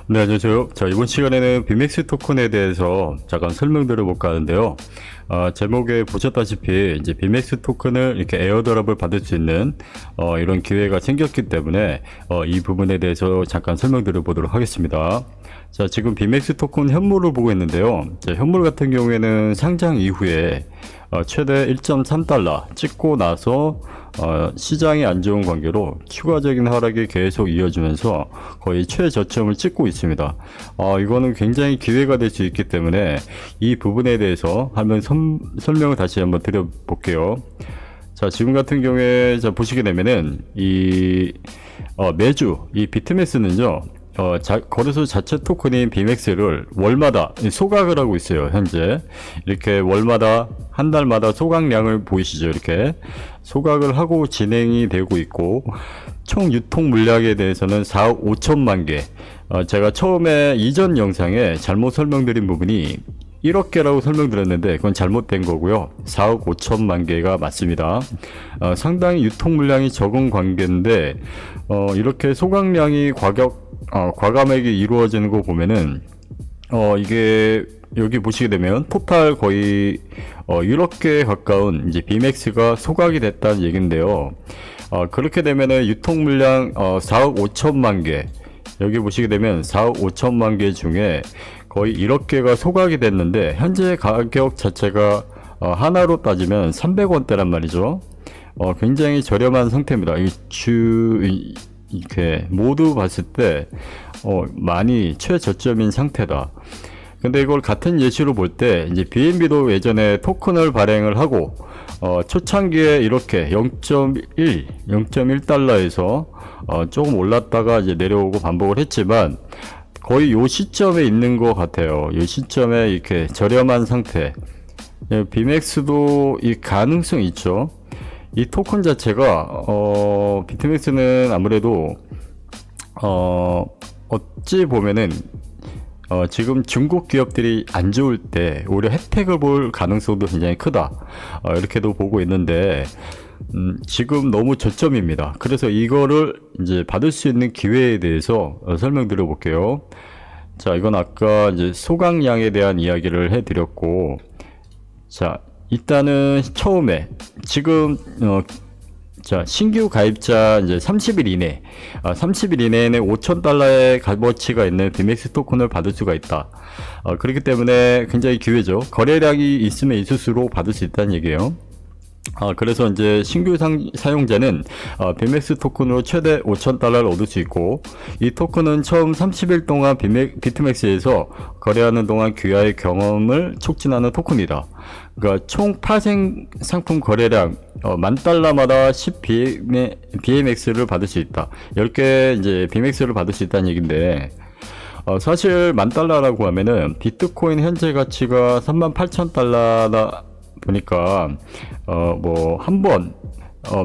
네, 안녕하세요. 자, 이번 시간에는 비맥스 토큰에 대해서 잠깐 설명드려볼까 하는데요. 제목에 보셨다시피 이제 비맥스 토큰을 이렇게 에어드랍을 받을 수 있는 이런 기회가 생겼기 때문에 이 부분에 대해서 잠깐 설명드려보도록 하겠습니다. 자, 지금 비맥스 토큰 현물을 보고 있는데요. 자, 현물 같은 경우에는 상장 이후에 최대 1.3달러 찍고 나서 시장이 안 좋은 관계로 추가적인 하락이 계속 이어지면서 거의 최저점을 찍고 있습니다. 이거는 굉장히 기회가 될 수 있기 때문에 이 부분에 대해서 한번 설명을 다시 한번 드려볼게요. 자, 지금 같은 경우에 자 보시게 되면은 매주 이 비트맥스는요. 거래소 자체 토큰인 비맥스를 월마다 소각을 하고 있어요. 현재 이렇게 월마다 한 달마다 소각량을 보이시죠? 이렇게 소각을 하고 진행이 되고 있고, 총 유통 물량에 대해서는 4억 5천만 개. 제가 처음에 이전 영상에 잘못 설명드린 부분이 1억 개라고 설명드렸는데 그건 잘못된 거고요. 4억 5천만 개가 맞습니다. 상당히 유통 물량이 적은 관계인데 이렇게 소각량이 과감하게 이루어지는 거 보면은 이게 여기 보시게 되면 토탈 거의 1억 개에 가까운 이제 비맥스가 소각이 됐다는 얘긴데요. 그렇게 되면은 유통 물량 4억 5천만 개, 여기 보시게 되면 4억 5천만 개 중에 거의 1억 개가 소각이 됐는데 현재 가격 자체가 하나로 따지면 300원대란 말이죠. 굉장히 저렴한 상태입니다. 이렇게 모두 봤을 때 많이 최저점인 상태다. 근데 이걸 같은 예시로 볼 때 이제 BNB도 예전에 토큰을 발행을 하고 초창기에 이렇게 0.1달러에서 조금 올랐다가 이제 내려오고 반복을 했지만 거의 요 시점에 있는 것 같아요. 이 시점에 이렇게 저렴한 상태. 비맥스도 이 가능성이 있죠. 이 토큰 자체가 비트맥스는 아무래도 어찌 보면은 지금 중국 기업들이 안 좋을 때 오히려 혜택을 볼 가능성도 굉장히 크다, 이렇게도 보고 있는데 지금 너무 저점입니다. 그래서 이거를 이제 받을 수 있는 기회에 대해서 설명드려 볼게요. 자, 이건 아까 이제 소각량에 대한 이야기를 해드렸고, 자, 일단은 처음에 지금 자, 신규 가입자 이제 30일 이내, 30일 이내에는 5,000달러의 값어치가 있는 비맥스 토큰을 받을 수가 있다. 그렇기 때문에 굉장히 기회죠. 거래량이 있으면 있을수록 받을 수 있다는 얘기예요. 그래서 이제 신규 사용자는 비맥스 토큰으로 최대 5,000달러를 얻을 수 있고, 이 토큰은 처음 30일 동안 비트맥스에서 거래하는 동안 귀하의 경험을 촉진하는 토큰이다. 그러니까 총 파생 상품 거래량 10,000달러마다 10BMX를 받을 수 있다. 10개 이제 BMX를 받을 수 있다는 얘기인데, 사실 10,000달러라고 하면은 비트코인 현재 가치가 38,000달러다 보니까 뭐 한 번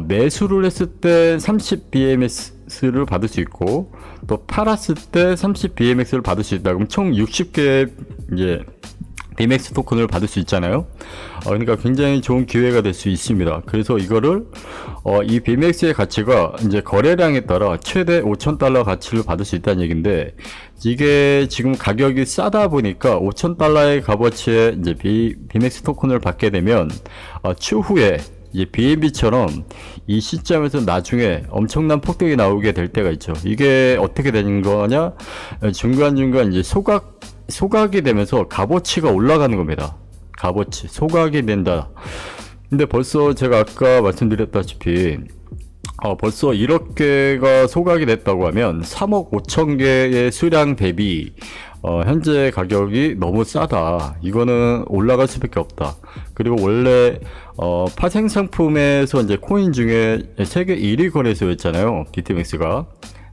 매수를 했을 때 30BMS를 받을 수 있고, 또 팔았을 때 30BMX를 받을 수 있다. 그럼 총 60개 이제 비맥스 토큰을 받을 수 있잖아요. 그러니까 굉장히 좋은 기회가 될 수 있습니다. 그래서 이거를 이 비맥스의 가치가 이제 거래량에 따라 최대 5,000달러 가치를 받을 수 있다는 얘기인데, 이게 지금 가격이 싸다 보니까 5,000달러의 값어치의 이제 비맥스 토큰을 받게 되면 추후에 이제 BNB처럼 이 시점에서 나중에 엄청난 폭등이 나오게 될 때가 있죠. 이게 어떻게 되는 거냐? 중간중간 이제 소각이 되면서 값어치가 올라가는 겁니다. 값어치, 소각이 된다. 근데 벌써 제가 아까 말씀드렸다시피 벌써 1억 개가 소각이 됐다고 하면 3억 5천 개의 수량 대비 현재 가격이 너무 싸다. 이거는 올라갈 수밖에 없다. 그리고 원래 파생 상품에서 이제 코인 중에 세계 1위 거래소였잖아요. 비트맥스가.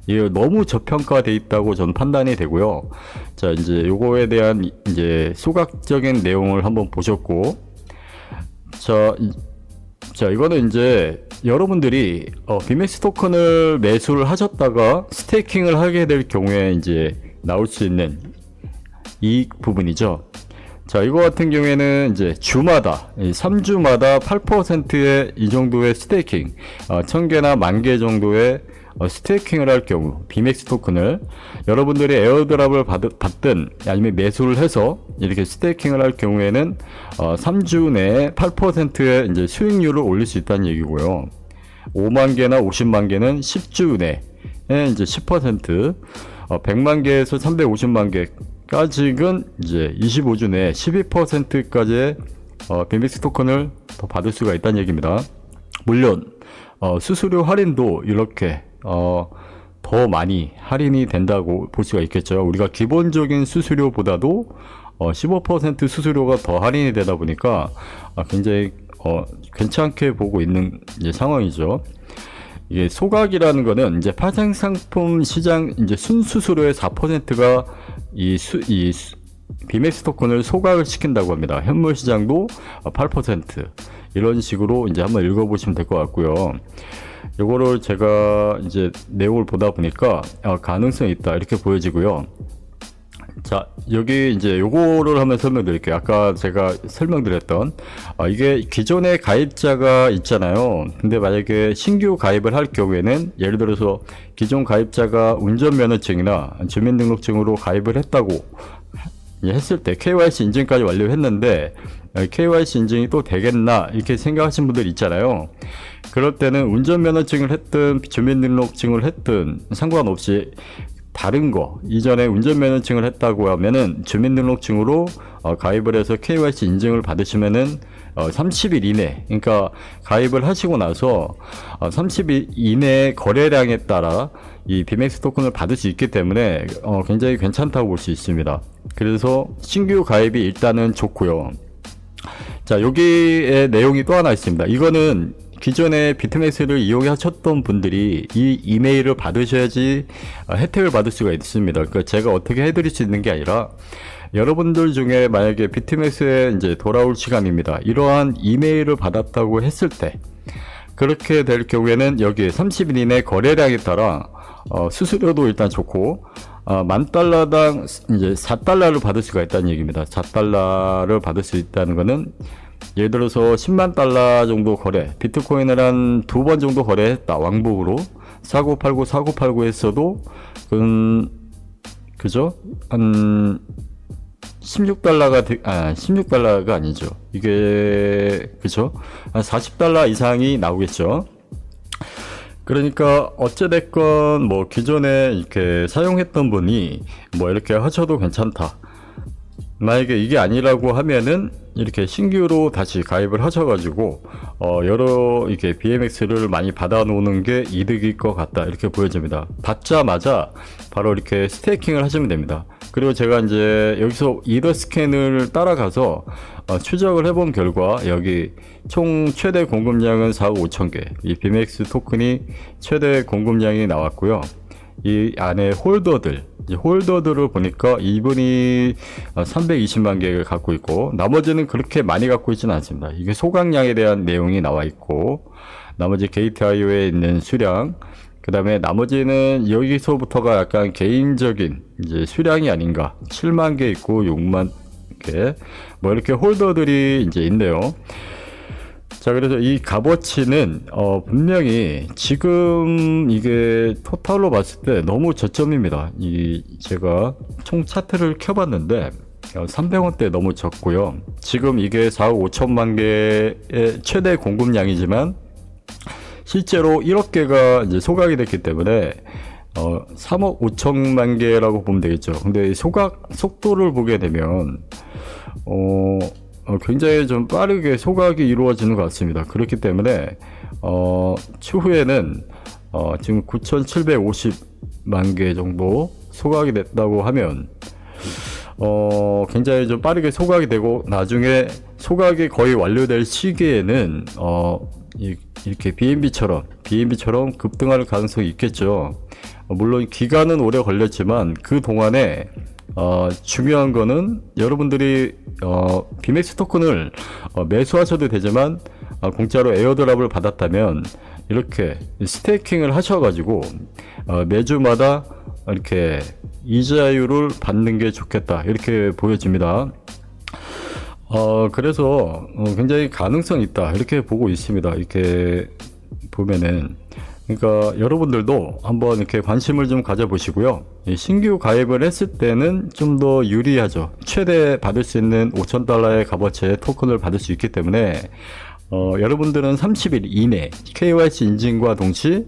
이게 너무 저평가돼 있다고 저는 판단이 되고요. 자, 이제 요거에 대한 이제 소각적인 내용을 한번 보셨고, 자, 이거는 이제 여러분들이 비맥스 토큰을 매수를 하셨다가 스테이킹을 하게 될 경우에 이제 나올 수 있는 이 부분이죠. 자, 이거 같은 경우에는 이제 주마다 3주마다 8%의 이 정도의 스테이킹, 1,000개나 10,000개 정도의 스테이킹을 할 경우 비맥스 토큰을 여러분들이 에어드랍을 받든 아니면 매수를 해서 이렇게 스테이킹을 할 경우에는 3주 내에 8%의 이제 수익률을 올릴 수 있다는 얘기고요. 5만 개나 50만 개는 10주 내에 이제 10%, 100만 개에서 350만 개까지는 이제 25주 내에 12%까지의 비맥스 토큰을 더 받을 수가 있다는 얘기입니다. 물론 수수료 할인도 이렇게 더 많이 할인이 된다고 볼 수가 있겠죠. 우리가 기본적인 수수료보다도 15% 수수료가 더 할인이 되다 보니까 굉장히 괜찮게 보고 있는 이제 상황이죠. 이게 소각이라는 거는 이제 파생상품 시장 이제 순수수료의 4%가 이 비맥스 토큰을 소각을 시킨다고 합니다. 현물 시장도 8% 이런 식으로 이제 한번 읽어보시면 될 것 같고요. 요거를 제가 이제 내용을 보다 보니까 가능성이 있다 이렇게 보여지고요. 자, 여기 이제 요거를 한번 설명드릴게요. 아까 제가 설명드렸던 이게 기존의 가입자가 있잖아요. 근데 만약에 신규 가입을 할 경우에는 예를 들어서 기존 가입자가 운전면허증이나 주민등록증으로 가입을 했다고 했을 때 KYC 인증까지 완료했는데 KYC 인증이 또 되겠나 이렇게 생각하시는 분들 있잖아요. 그럴 때는 운전면허증을 했든 주민등록증을 했든 상관없이 다른 거 이전에 운전면허증을 했다고 하면은 주민등록증으로 가입을 해서 KYC 인증을 받으시면은 30일 이내, 그러니까 가입을 하시고 나서 30일 이내 거래량에 따라 이 비맥스 토큰을 받을 수 있기 때문에 굉장히 괜찮다고 볼 수 있습니다. 그래서 신규 가입이 일단은 좋고요. 자, 여기에 내용이 또 하나 있습니다. 이거는 기존에 비트맥스를 이용하셨던 분들이 이 이메일을 받으셔야지 혜택을 받을 수가 있습니다. 그러니까 제가 어떻게 해드릴 수 있는 게 아니라 여러분들 중에 만약에 비트맥스에 이제 돌아올 시간입니다. 이러한 이메일을 받았다고 했을 때 그렇게 될 경우에는 여기 30일 이내 거래량에 따라 수수료도 일단 좋고 $10,000당 이제 4달러를 받을 수가 있다는 얘기입니다. 4달러를 받을 수 있다는 거는 예를 들어서 10만 달러 정도 거래, 비트코인을 한 2번 정도 거래했다. 왕복으로 사고 팔고 했어도 그죠? 한 16달러가 아니죠. 이게 그죠? 한 40달러 이상이 나오겠죠. 그러니까 어찌됐건 뭐 기존에 이렇게 사용했던 분이 뭐 이렇게 하셔도 괜찮다. 만약에 이게 아니라고 하면은 이렇게 신규로 다시 가입을 하셔가지고 여러 이게 BMX를 많이 받아놓는 게 이득일 것 같다 이렇게 보여집니다. 받자마자 바로 이렇게 스테이킹을 하시면 됩니다. 그리고 제가 이제 여기서 이더 스캔을 따라가서 추적을 해본 결과 여기 총 최대 공급량은 4억 5천 개, 이 BMX 토큰이 최대 공급량이 나왔고요. 이 안에 홀더들을 보니까 이분이 320만 개를 갖고 있고 나머지는 그렇게 많이 갖고 있지는 않습니다. 이게 소각량에 대한 내용이 나와 있고 나머지 게이트.io에 있는 수량 그 다음에 나머지는 여기서부터가 약간 개인적인 이제 수량이 아닌가 7만 개 있고 6만 개 뭐 이렇게 홀더들이 이제 있네요. 자, 그래서 이 값어치는 분명히 지금 이게 토탈로 봤을 때 너무 저점입니다. 제가 총 차트를 켜봤는데 300원대 너무 적고요. 지금 이게 4억 5천만 개의 최대 공급량이지만 실제로 1억 개가 이제 소각이 됐기 때문에 3억 5천만 개라고 보면 되겠죠. 근데 소각 속도를 보게 되면 굉장히 좀 빠르게 소각이 이루어지는 것 같습니다. 그렇기 때문에 추후에는 지금 9,750만 개 정도 소각이 됐다고 하면 굉장히 좀 빠르게 소각이 되고 나중에 소각이 거의 완료될 시기에는 이렇게 BNB처럼 급등할 가능성이 있겠죠. 물론 기간은 오래 걸렸지만 그 동안에 중요한 거는 여러분들이 비맥스 토큰을 매수하셔도 되지만 공짜로 에어드랍을 받았다면 이렇게 스테이킹을 하셔가지고 매주마다 이렇게 이자율을 받는 게 좋겠다 이렇게 보여집니다. 그래서 굉장히 가능성이 있다 이렇게 보고 있습니다. 이렇게 보면은 그러니까 여러분들도 한번 이렇게 관심을 좀 가져보시고요. 이 신규 가입을 했을 때는 좀 더 유리하죠. 최대 받을 수 있는 5,000달러의 값어치의 토큰을 받을 수 있기 때문에 여러분들은 30일 이내 KYC 인증과 동시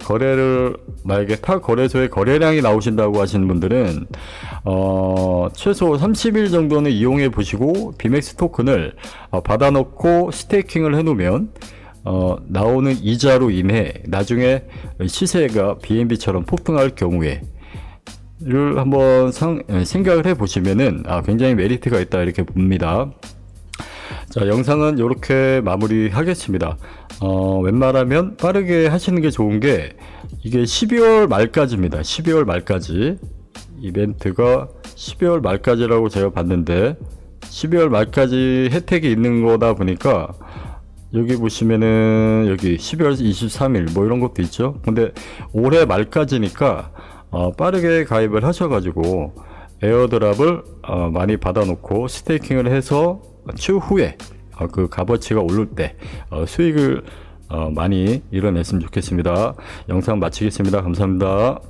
거래를 만약에 타 거래소에 거래량이 나오신다고 하시는 분들은 최소 30일 정도는 이용해 보시고 비맥스 토큰을 받아 놓고 스테이킹을 해 놓으면 나오는 이자로 인해 나중에 시세가 BNB처럼 폭등할 경우에 를 한번 생각을 해 보시면은 굉장히 메리트가 있다 이렇게 봅니다. 자, 영상은 이렇게 마무리 하겠습니다. 웬만하면 빠르게 하시는 게 좋은 게 이게 12월 말까지입니다. 12월 말까지 이벤트가 12월 말까지라고 제가 봤는데 12월 말까지 혜택이 있는 거다 보니까 여기 보시면은 여기 12월 23일 뭐 이런 것도 있죠. 근데 올해 말까지니까 빠르게 가입을 하셔가지고 에어드랍을 많이 받아놓고 스테이킹을 해서 추후에 그 값어치가 오를 때 수익을 많이 이뤄냈으면 좋겠습니다. 영상 마치겠습니다. 감사합니다.